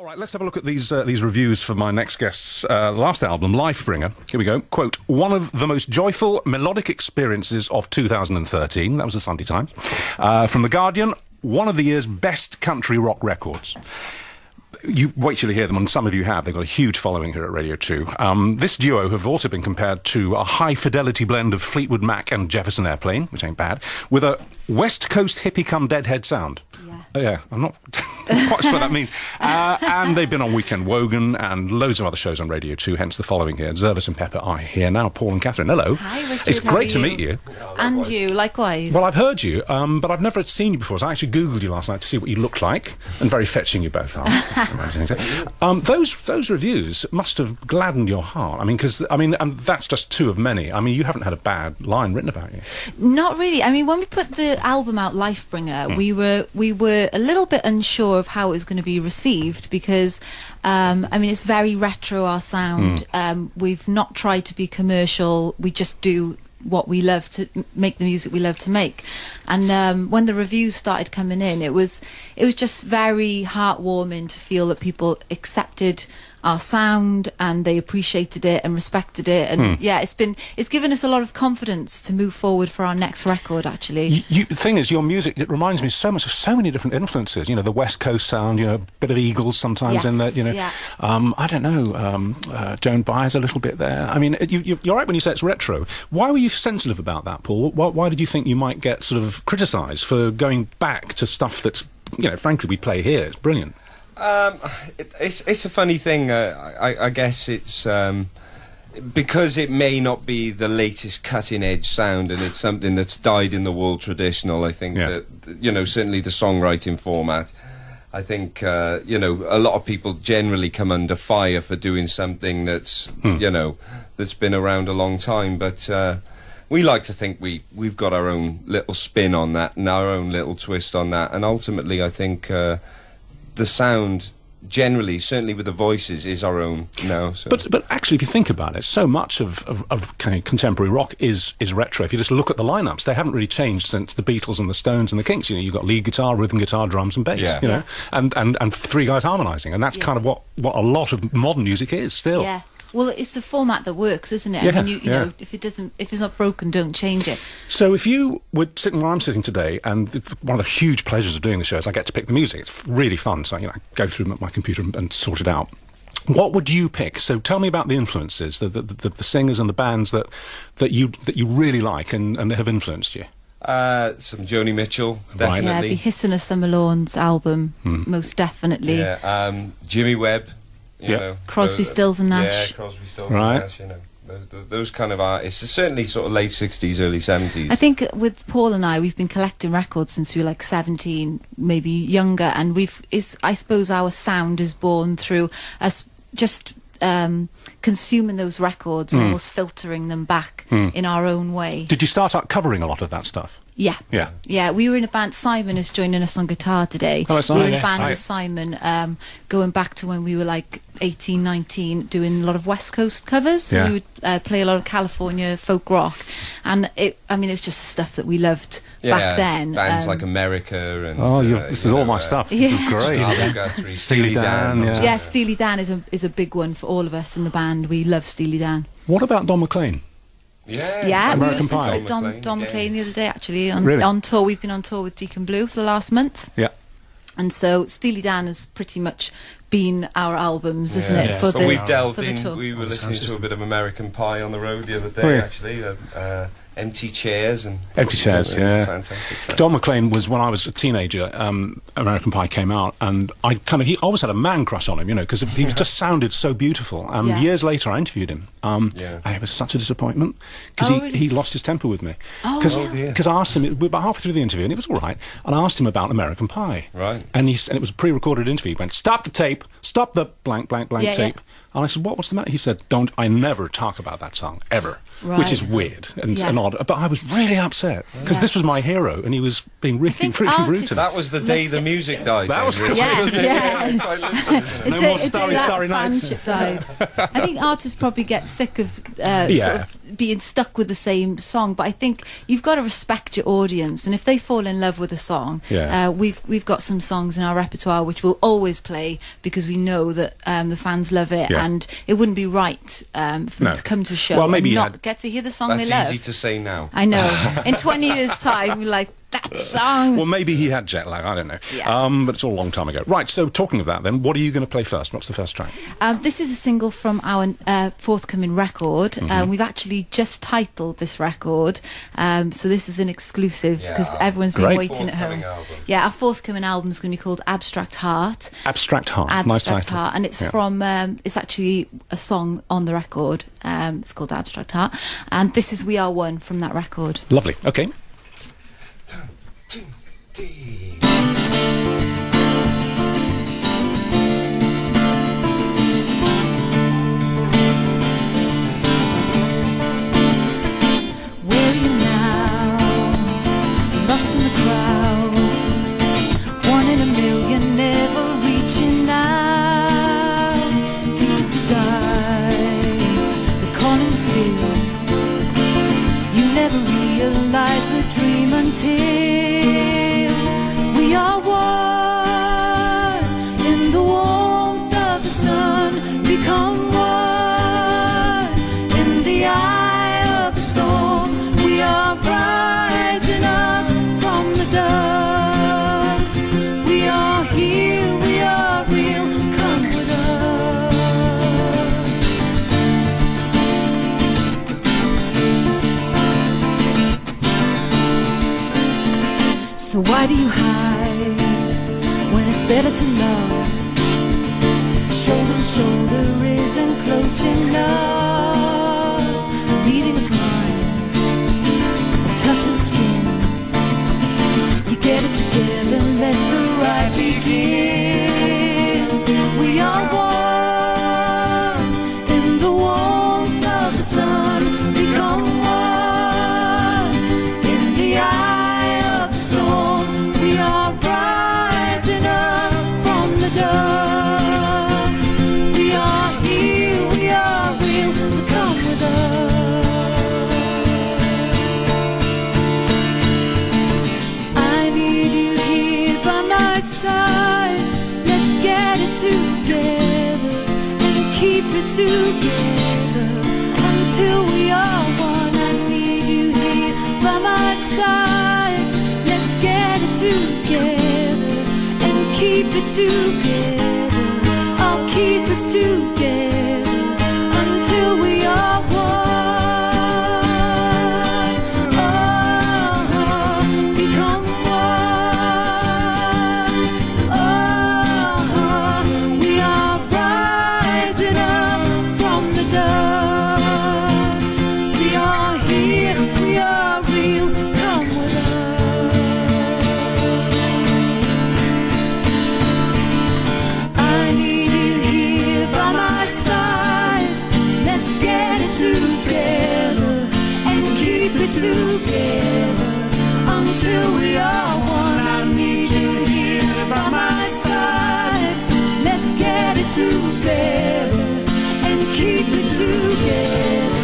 All right, let's have a look at these reviews for my next guest's last album, Lifebringer. Here we go. Quote, one of the most joyful melodic experiences of 2013. That was the Sunday Times. From The Guardian, one of the year's best country rock records. You wait till you hear them, and some of you have. They've got a huge following here at Radio 2. This duo have also been compared to a high-fidelity blend of Fleetwood Mac and Jefferson Airplane, which ain't bad, with a West Coast hippie-cum-deadhead sound. Yeah. Oh, yeah, I'm not quite sure what that means. And they've been on Weekend Wogan and loads of other shows on Radio 2, hence the following here. Zervas Pepper are here now. Paul and Catherine, hello. Hi, Richard. It's great to meet you. And you, likewise. Well, I've heard you, but I've never seen you before, so I actually Googled you last night to see what you look like, and very fetching you both are. Those reviews must have gladdened your heart. I mean, and that's just two of many. I mean, you haven't had a bad line written about you. Not really. I mean, when we put the album out, Lifebringer, we were a little bit unsure of how it was going to be received because, I mean, it's very retro, our sound. We've not tried to be commercial. We just do what we love to make, the music we love to make. And when the reviews started coming in, it was just very heartwarming to feel that people accepted our sound and they appreciated it and respected it. And yeah, it's given us a lot of confidence to move forward for our next record, actually. The thing is, your music, it reminds me so much of so many different influences. You know, the West Coast sound, you know, a bit of Eagles sometimes in there, you know. Yeah. I don't know, Joan Baez a little bit there. I mean, you're right when you say it's retro. Why were you sensitive about that, Paul? Why did you think you might get sort of criticised for going back to stuff that's, you know, frankly, we play here? It's brilliant. It's a funny thing. I guess it's because it may not be the latest cutting-edge sound, and it's something that's died in the wool traditional. I think that, you know, certainly the songwriting format. I think you know, a lot of people generally come under fire for doing something that's you know, that's been around a long time. But we like to think we've got our own little spin on that and our own little twist on that, and ultimately, I think. The sound, generally, certainly with the voices, is our own now. So. But actually, if you think about it, so much of kind of contemporary rock is retro. If you just look at the lineups, they haven't really changed since the Beatles and the Stones and the Kinks. You know, you've got lead guitar, rhythm guitar, drums and bass. You know, and three guys harmonising, and that's kind of what a lot of modern music is still. Yeah. Well, it's a format that works, isn't it? Yeah, I mean, you know, if it's not broken, don't change it. So if you were sitting where I'm sitting today, and one of the huge pleasures of doing the show is I get to pick the music. It's really fun. So, you know, I go through my computer and sort it out. What would you pick? So tell me about the influences, the singers and the bands that you really like and that have influenced you. Some Joni Mitchell, definitely. Yeah, be Hissing a Summer Lawns album, most definitely. Yeah, Jimmy Webb. You know, Crosby, Stills and Nash. Yeah, Crosby, Stills and Nash, you know. Those kind of artists. It's certainly sort of late 60s, early 70s. I think with Paul and I, we've been collecting records since we were like 17, maybe younger, and I suppose our sound is born through us just consuming those records and almost filtering them back in our own way. Did you start out covering a lot of that stuff? Yeah. Yeah. Yeah, we were in a band. Simon is joining us on guitar today. Oh, that's we were in nice. a band with Simon, going back to when we were like 18, 19, doing a lot of West Coast covers. So we would play a lot of California folk rock. And I mean, it's just stuff that we loved back then. Bands like America and... this is all my stuff. This is great. Steely Dan. Yeah, Steely Dan is a big one for all of us in the band. We love Steely Dan. What about Don McLean? Yeah, American we Pie. listened to Don McLean the other day, actually, on tour. We've been on tour with Deacon Blue for the last month. Yeah. And so Steely Dan has pretty much been our albums, isn't it? For so we've delved in. We were listening to a bit of American Pie on the road the other day, actually. Empty Chairs and... Empty Chairs, yeah. Fantastic track. Don McLean was when I was a teenager, American Pie came out, and he always had a man crush on him, you know, because he just sounded so beautiful. Years later, I interviewed him, and it was such a disappointment, because he lost his temper with me. Because I asked him, we were about halfway through the interview, and it was all right, and I asked him about American Pie. Right. And it was a pre-recorded interview. He went, "Stop the tape, stop the blank tape." And I said, what's the matter? He said, I never talk about that song, ever. Right. Which is weird and odd. But I was really upset, because this was my hero, and he was being really rude to me. That was the day the music died. That was No more Starry Nights. I think artists probably get sick of sort of being stuck with the same song. But I think you've got to respect your audience, and if they fall in love with a song, we've got some songs in our repertoire which we'll always play because we know that the fans love it, and it wouldn't be right for them to come to a show and not get to hear the song they love. That's easy to say now. I know. In 20 years' time, we're like, that song. Well, maybe he had jet lag, I don't know. But it's all a long time ago. Right, so talking of that then, what are you going to play first? What's the first track? This is a single from our forthcoming record. We've actually just titled this record, so this is an exclusive because everyone's been waiting at home. Our forthcoming album is going to be called Abstract Heart. Abstract Heart, nice title. Heart, and it's from, it's actually a song on the record. It's called Abstract Heart, and this is We Are One from that record. Lovely, okay. Where are you now? Lost in the crowd, 1 in a million, never reaching out. Deepest desires, they're calling you still. You never realize a dream until we are one in the warmth of the sun, become one in the eye of the storm. We are rising up from the dust. We are here, we are real, come with us. So why do you hide when it's better to love? Shoulder to shoulder isn't close enough. A meeting of minds, a touch of the skin. You get it together, let the ride begin. We are one in the warmth of the sun, become one in the eye of the storm. We are rising up from the dust. We are here, we are real, so come with us. I need you here by my side. Let's get it together and keep it together until we are one. I need you here by my side. Let's get it together and keep it together. I'll keep us together until we are one. Oh, become one. Oh, we are rising up from the dust. We are here, we are real, come with us. I need you here by my side. Let's get it together and keep it together until we are one. I need you here by my side. Let's get it together and keep it together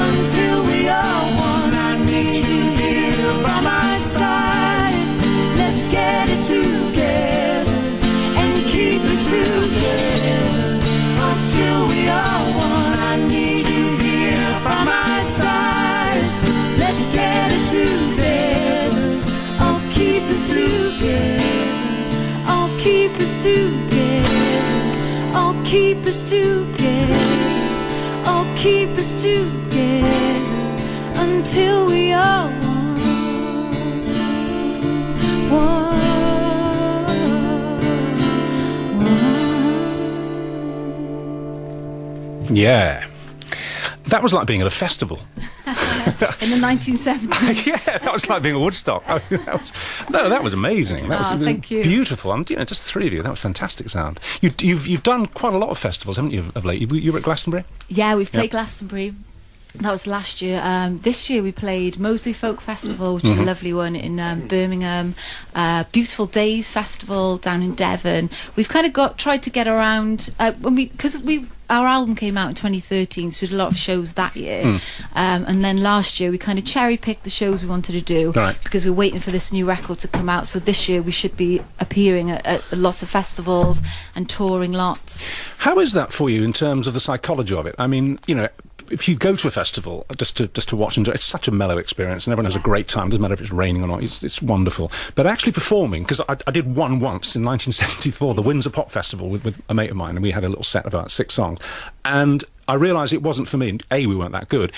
until we are one. I need you here by my side. Let's get it together and keep it together until we are one. I need you here by my side. Let's get it together. I'll keep us together. I'll keep us together. I'll keep us together. I'll keep us together until we are one. Yeah. That was like being at a festival. In the 1970s. Yeah, that was like being at Woodstock. I mean, that was amazing. That was thank you. Beautiful. And just the three of you, that was fantastic sound. You've done quite a lot of festivals, haven't you, of late? You were at Glastonbury? Yeah, we've played Glastonbury. That was last year. This year we played Moseley Folk Festival, which is a lovely one in Birmingham. Beautiful Days Festival down in Devon. We've kind of tried to get around because our album came out in 2013, so we did a lot of shows that year. And then last year we kind of cherry-picked the shows we wanted to do because we're waiting for this new record to come out. So this year we should be appearing at lots of festivals and touring lots. How is that for you in terms of the psychology of it? I mean, you know, if you go to a festival just to watch and do, it's such a mellow experience, and everyone has a great time. It doesn't matter if it's raining or not. It's wonderful. But actually performing, because I did one once in 1974, the Windsor Pop Festival with a mate of mine, and we had a little set of about 6 songs, and I realised it wasn't for me. A, we weren't that good.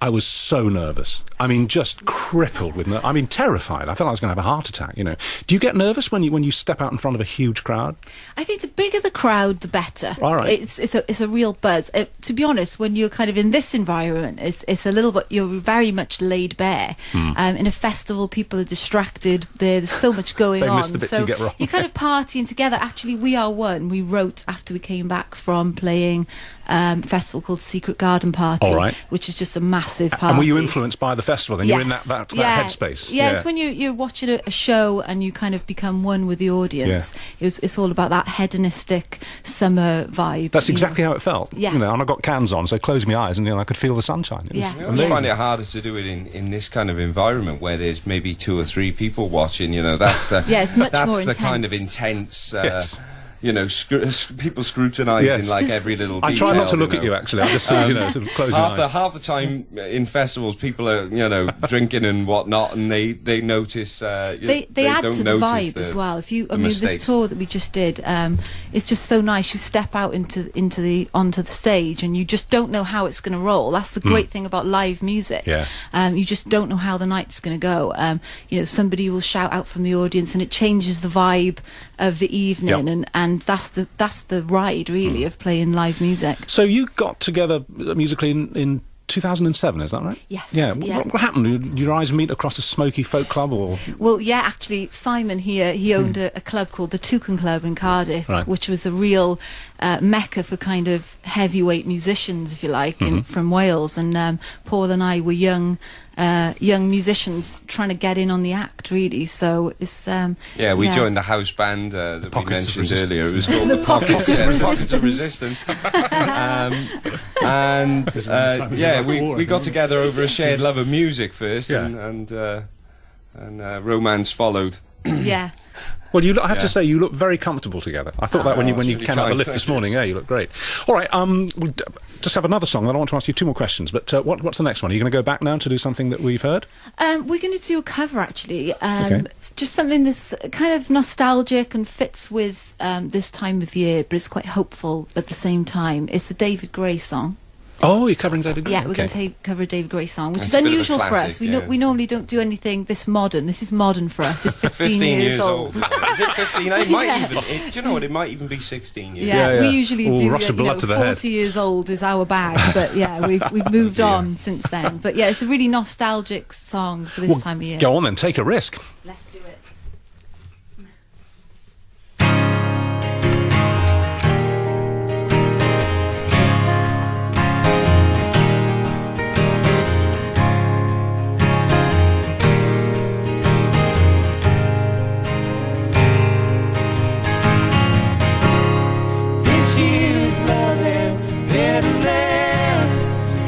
I was so nervous. I mean, just crippled with I mean, terrified. I felt I was going to have a heart attack, you know. Do you get nervous when you step out in front of a huge crowd? I think the bigger the crowd, the better. All right. It's a real buzz. To be honest, when you're kind of in this environment, it's a little bit, you're very much laid bare. In a festival, people are distracted. There's so much going on. They miss the bits you get wrong. You're kind of partying together. Actually, We Are One, we wrote after we came back from playing a festival called Secret Garden Party, which is just a massive party. And were you influenced by the festival? Then you're in that headspace. Yeah, it's when you're watching a show and you kind of become one with the audience. It's all about that hedonistic summer vibe. That's exactly how it felt. Yeah. You know, and I got cans on, so I closed my eyes and I could feel the sunshine. It was I find it harder to do it in this kind of environment where there's maybe 2 or 3 people watching. You know, that's the it's much that's more the intense. kind of intense. You know, people scrutinising like every little detail. I try not to look at you, actually. I just sort of close my eyes. Half the time in festivals, people are, you know, drinking and whatnot, and they notice. They add don't to the notice vibe as well. If you, mistakes. this tour that we just did, it's just so nice. You step out onto the stage, and you just don't know how it's going to roll. That's the great thing about live music. You just don't know how the night's going to go. You know, somebody will shout out from the audience, and it changes the vibe of the evening, and that's the ride really of playing live music. So you got together musically in 2007, is that right? Yes. Yeah. What happened? Did your eyes meet across a smoky folk club, or? Well, yeah, actually, Simon here, he owned a club called the Toucan Club in Cardiff, which was a real mecca for kind of heavyweight musicians, if you like, from Wales. And Paul and I were young musicians trying to get in on the act, really. So it's we joined the house band that we mentioned earlier. It was called the Pockets of Resistance. We got together over a shared love of music first, and romance followed. Yeah. Well, I have to say, you look very comfortable together. I thought that when you came out of the lift this morning. Yeah, you look great. All right, we'll just have another song. Then I want to ask you 2 more questions. But what's the next one? Are you going to go back now to do something that we've heard? We're going to do a cover, actually. It's just something that's kind of nostalgic and fits with this time of year, but it's quite hopeful at the same time. It's a David Gray song. Oh, you're covering David Gray? Yeah, we're going to cover a David Gray song, which is unusual for us. We normally don't do anything this modern. This is modern for us. It's 15 years old. Is it 15? It might even. Do you know what? It might even be 16 years. Yeah, we usually do. Rush of blood to the 40 head. years old is our bag, but yeah, we've moved on since then. But yeah, it's a really nostalgic song for this time of year. Go on then, take a risk. Let's do it.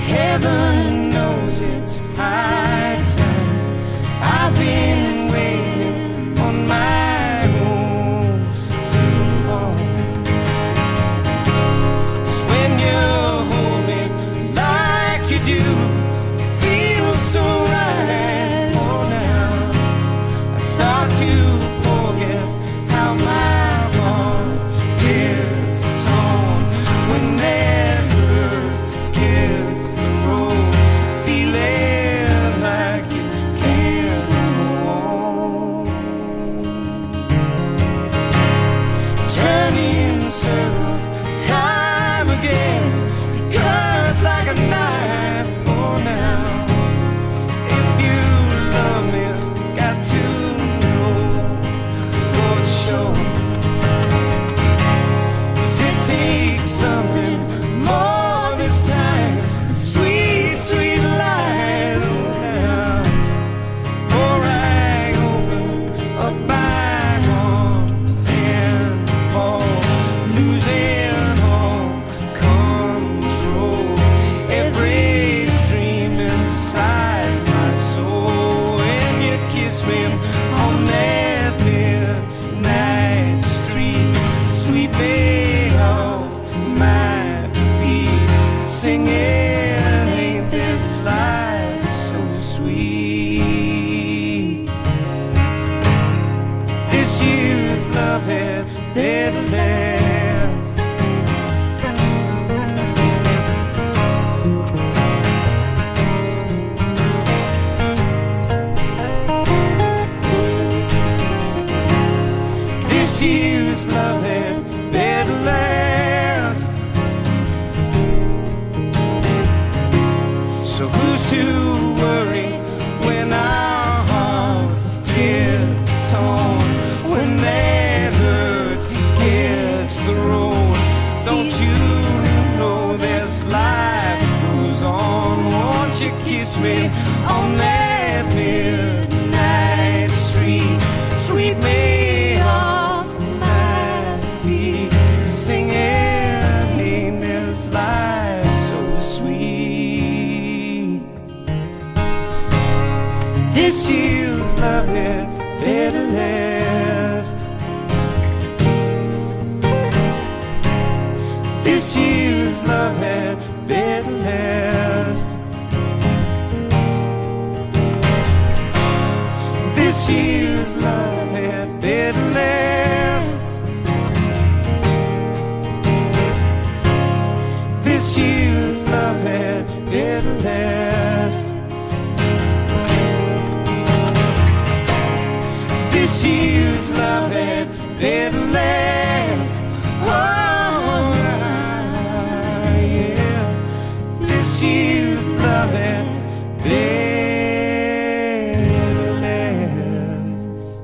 Heaven knows it's high time. I've been waiting Don't you know this life goes on? Won't you kiss me on that midnight street? Sweep me off my feet, singing, ain't this life so sweet? This year's love had better last. This year's love had better last. This year's love had better last. This year's love had better last. This year's love had better last. Oh, yeah. This year's love had better last.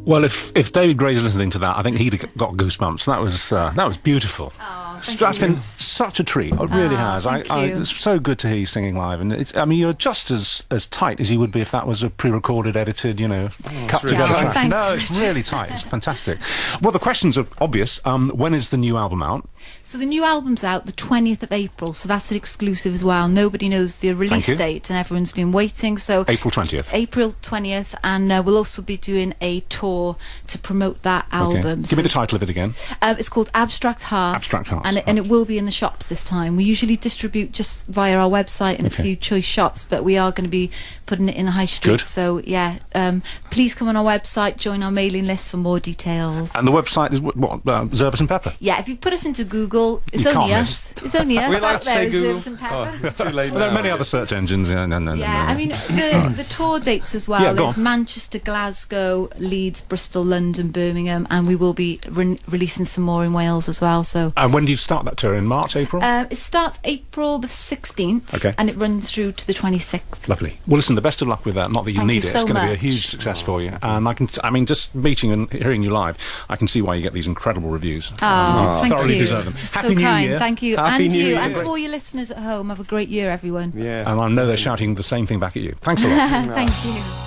Well, if David Gray's listening to that, I think he'd have got goosebumps. That was beautiful. That's been such a treat. It really has. It's so good to hear you singing live, and you're just as tight as you would be if that was a pre-recorded, edited, cut together track. Thanks. No, it's really tight. It's fantastic. Well, the questions are obvious. When is the new album out? So the new album's out the 20th of April, so that's an exclusive as well. Nobody knows the release date, and everyone's been waiting. So April 20th. April 20th, and we'll also be doing a tour to promote that album. Give me the title of it again. It's called Abstract Heart. Abstract Heart. And it will be in the shops this time. We usually distribute just via our website and a few choice shops, but we are going to be putting it in the high street. Good. So yeah, please come on our website, join our mailing list for more details. And the website is what? Zervas Pepper. Yeah, if you put us into Google, it's You only can't us. It's only us We like out to say there. Google. Zervas and Pepper. Oh, it's too late Well, there are now. many other search engines. Yeah, I mean the tour dates as well. Yeah, go It's on. Manchester, Glasgow, Leeds, Bristol, London, Birmingham, and we will be releasing some more in Wales as well. So. And when do you start that tour? In March, April? It starts April the 16th, Okay. and it runs through to the 26th. Lovely. Well, listen, the best of luck with that. Not that you Thank need you it. It's so going to be a much. huge success for you. And just meeting and hearing you live, I can see why you get these incredible reviews. Thank Thoroughly you. deserve them. So Happy New kind. Year. Thank you. Happy and New you. Year. And to all your listeners at home, have a great year, everyone. Yeah. And I know they're shouting the same thing back at you. Thanks a lot. Thank you.